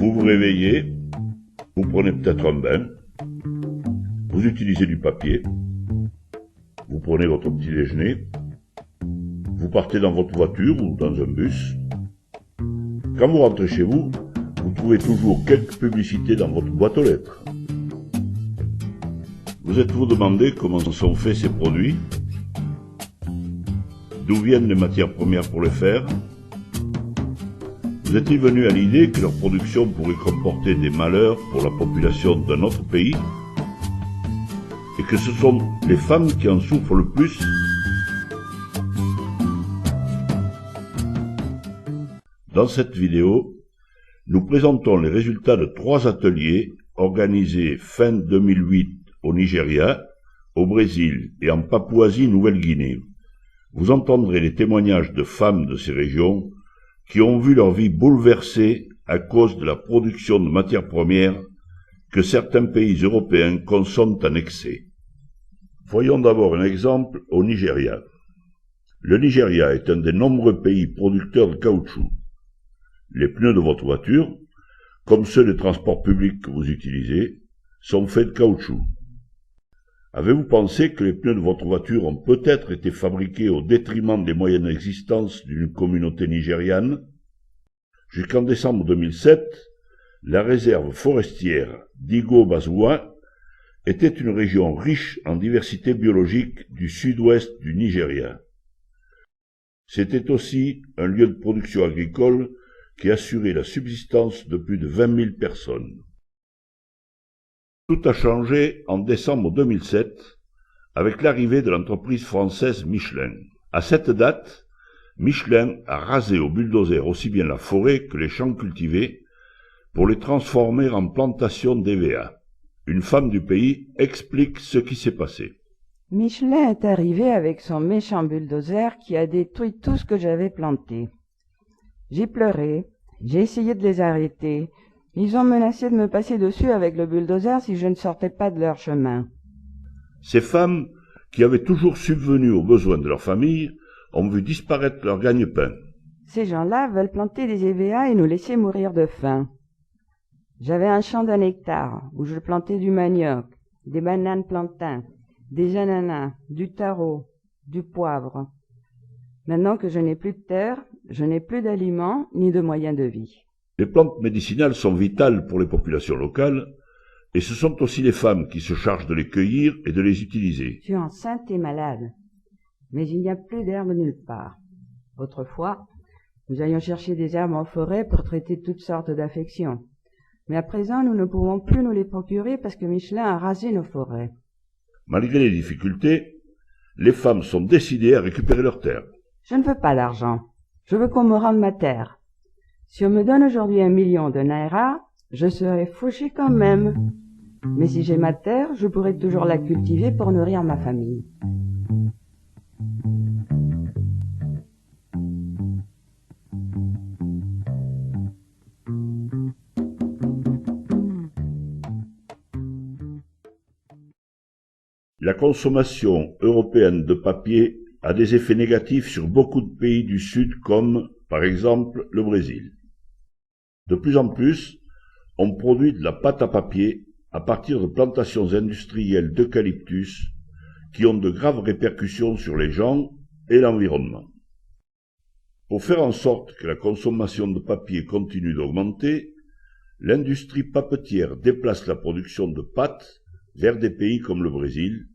Vous vous réveillez, vous prenez peut-être un bain, vous utilisez du papier, vous prenez votre petit déjeuner, vous partez dans votre voiture ou dans un bus. Quand vous rentrez chez vous, vous trouvez toujours quelques publicités dans votre boîte aux lettres. Vous êtes-vous demandé comment sont faits ces produits? D'où viennent les matières premières pour les faire? Vous êtes-il venu à l'idée que leur production pourrait comporter des malheurs pour la population d'un autre pays? Et que ce sont les femmes qui en souffrent le plus? Dans cette vidéo, nous présentons les résultats de 3 ateliers organisés fin 2008 au Nigeria, au Brésil et en Papouasie-Nouvelle-Guinée. Vous entendrez les témoignages de femmes de ces régions qui ont vu leur vie bouleversée à cause de la production de matières premières que certains pays européens consomment en excès. Voyons d'abord un exemple au Nigeria. Le Nigeria est un des nombreux pays producteurs de caoutchouc. Les pneus de votre voiture, comme ceux des transports publics que vous utilisez, sont faits de caoutchouc. Avez-vous pensé que les pneus de votre voiture ont peut-être été fabriqués au détriment des moyens d'existence d'une communauté nigériane? Jusqu'en décembre 2007, la réserve forestière d'Igbo-Bazua était une région riche en diversité biologique du sud-ouest du Nigeria. C'était aussi un lieu de production agricole qui assurait la subsistance de plus de 20 000 personnes. Tout a changé en décembre 2007 avec l'arrivée de l'entreprise française Michelin. À cette date, Michelin a rasé au bulldozer aussi bien la forêt que les champs cultivés pour les transformer en plantations d'EVA. Une femme du pays explique ce qui s'est passé. Michelin est arrivé avec son méchant bulldozer qui a détruit tout ce que j'avais planté. J'ai pleuré, j'ai essayé de les arrêter. Ils ont menacé de me passer dessus avec le bulldozer si je ne sortais pas de leur chemin. Ces femmes, qui avaient toujours subvenu aux besoins de leur famille, ont vu disparaître leur gagne-pain. Ces gens-là veulent planter des EVA et nous laisser mourir de faim. J'avais un champ d'1 hectare où je plantais du manioc, des bananes plantains, des ananas, du taro, du poivre. Maintenant que je n'ai plus de terre, je n'ai plus d'aliments ni de moyens de vie. Les plantes médicinales sont vitales pour les populations locales, et ce sont aussi les femmes qui se chargent de les cueillir et de les utiliser. Je suis enceinte et malade, mais il n'y a plus d'herbes nulle part. Autrefois, nous allions chercher des herbes en forêt pour traiter toutes sortes d'affections. Mais à présent, nous ne pouvons plus nous les procurer parce que Michelin a rasé nos forêts. Malgré les difficultés, les femmes sont décidées à récupérer leurs terres. Je ne veux pas d'argent. Je veux qu'on me rende ma terre. Si on me donne aujourd'hui 1 million de naira, je serai fauché quand même. Mais si j'ai ma terre, je pourrai toujours la cultiver pour nourrir ma famille. La consommation européenne de papier a des effets négatifs sur beaucoup de pays du Sud comme, par exemple, le Brésil. De plus en plus, on produit de la pâte à papier à partir de plantations industrielles d'eucalyptus qui ont de graves répercussions sur les gens et l'environnement. Pour faire en sorte que la consommation de papier continue d'augmenter, l'industrie papetière déplace la production de pâtes vers des pays comme le Brésil,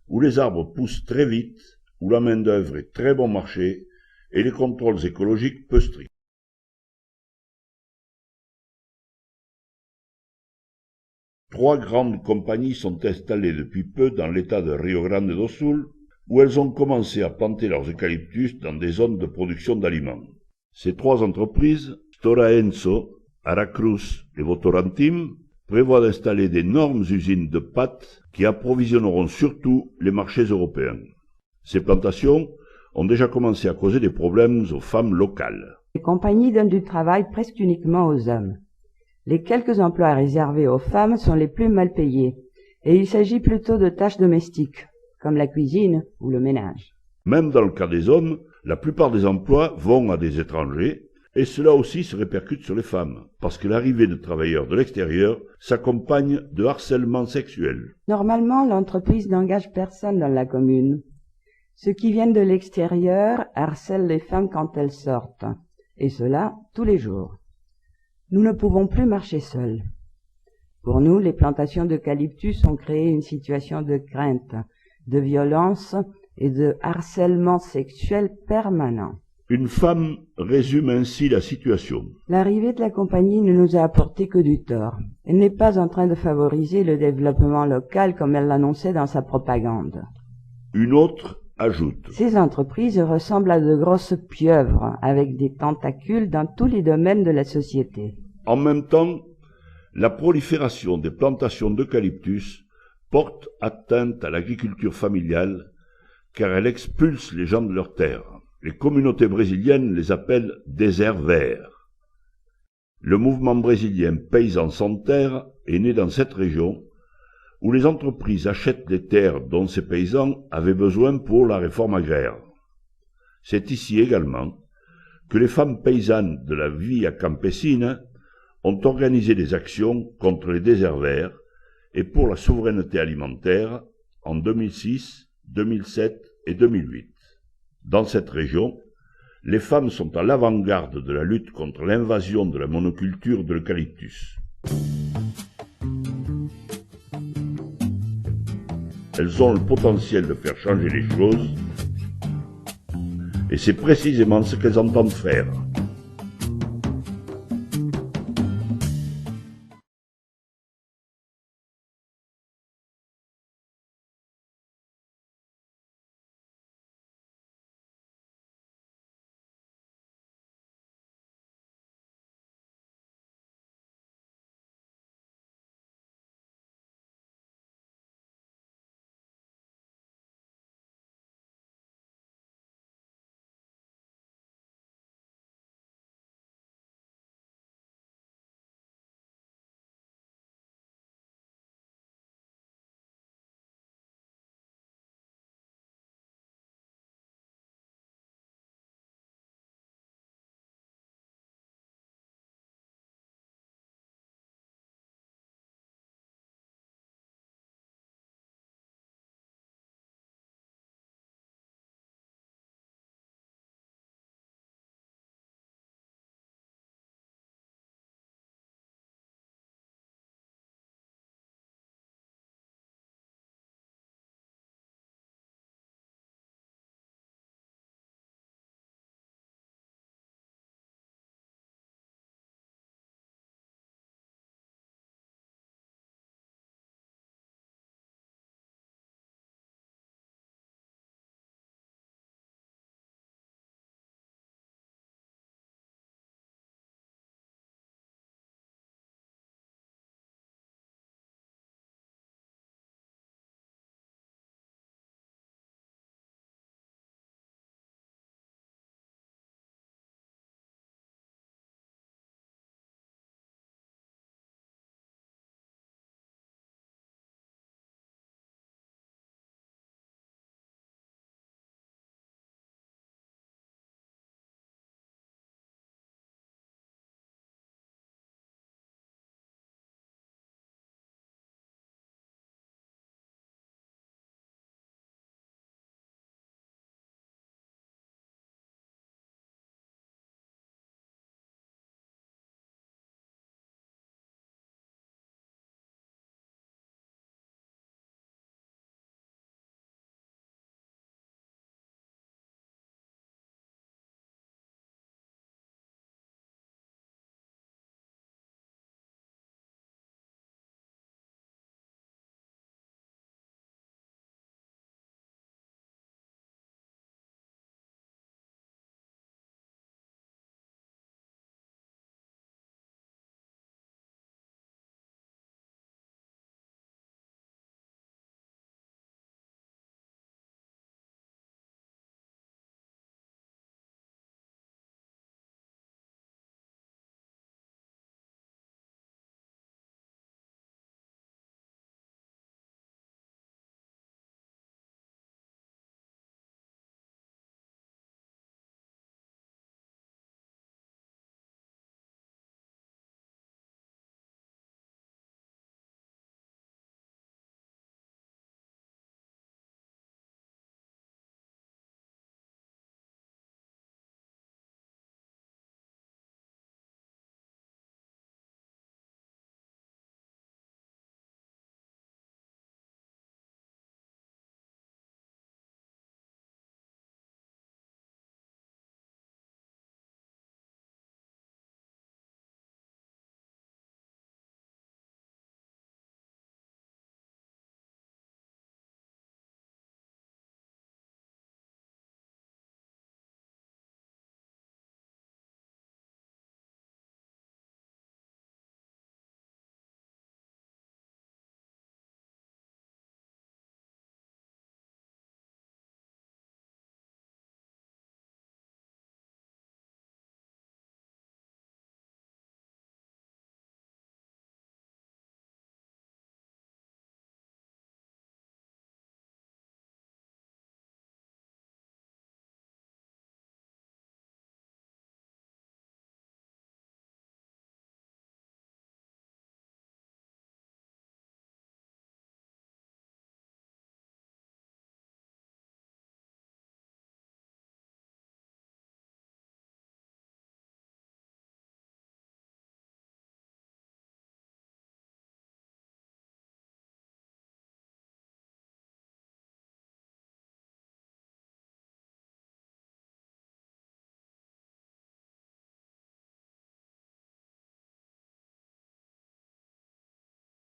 où les arbres poussent très vite, où la main-d'œuvre est très bon marché et les contrôles écologiques peu stricts. Trois grandes compagnies sont installées depuis peu dans l'état de Rio Grande do Sul, où elles ont commencé à planter leurs eucalyptus dans des zones de production d'aliments. Ces 3 entreprises, Stora Enso, Aracruz et Votorantim, prévoient d'installer d'énormes usines de pâtes qui approvisionneront surtout les marchés européens. Ces plantations ont déjà commencé à causer des problèmes aux femmes locales. Les compagnies donnent du travail presque uniquement aux hommes. Les quelques emplois réservés aux femmes sont les plus mal payés, et il s'agit plutôt de tâches domestiques, comme la cuisine ou le ménage. Même dans le cas des hommes, la plupart des emplois vont à des étrangers, Et cela aussi se répercute sur les femmes, parce que l'arrivée de travailleurs de l'extérieur s'accompagne de harcèlement sexuel. Normalement, l'entreprise n'engage personne dans la commune. Ceux qui viennent de l'extérieur harcèlent les femmes quand elles sortent, et cela tous les jours. Nous ne pouvons plus marcher seuls. Pour nous, les plantations d'eucalyptus ont créé une situation de crainte, de violence et de harcèlement sexuel permanent. Une femme résume ainsi la situation. L'arrivée de la compagnie ne nous a apporté que du tort. Elle n'est pas en train de favoriser le développement local comme elle l'annonçait dans sa propagande. Une autre ajoute. Ces entreprises ressemblent à de grosses pieuvres avec des tentacules dans tous les domaines de la société. En même temps, la prolifération des plantations d'eucalyptus porte atteinte à l'agriculture familiale car elle expulse les gens de leurs terres. Les communautés brésiliennes les appellent déserts verts. Le mouvement brésilien Paysans sans terre est né dans cette région où les entreprises achètent les terres dont ces paysans avaient besoin pour la réforme agraire. C'est ici également que les femmes paysannes de la Via Campesina ont organisé des actions contre les déserts verts et pour la souveraineté alimentaire en 2006, 2007 et 2008. Dans cette région, les femmes sont à l'avant-garde de la lutte contre l'invasion de la monoculture de l'eucalyptus. Elles ont le potentiel de faire changer les choses, et c'est précisément ce qu'elles entendent faire.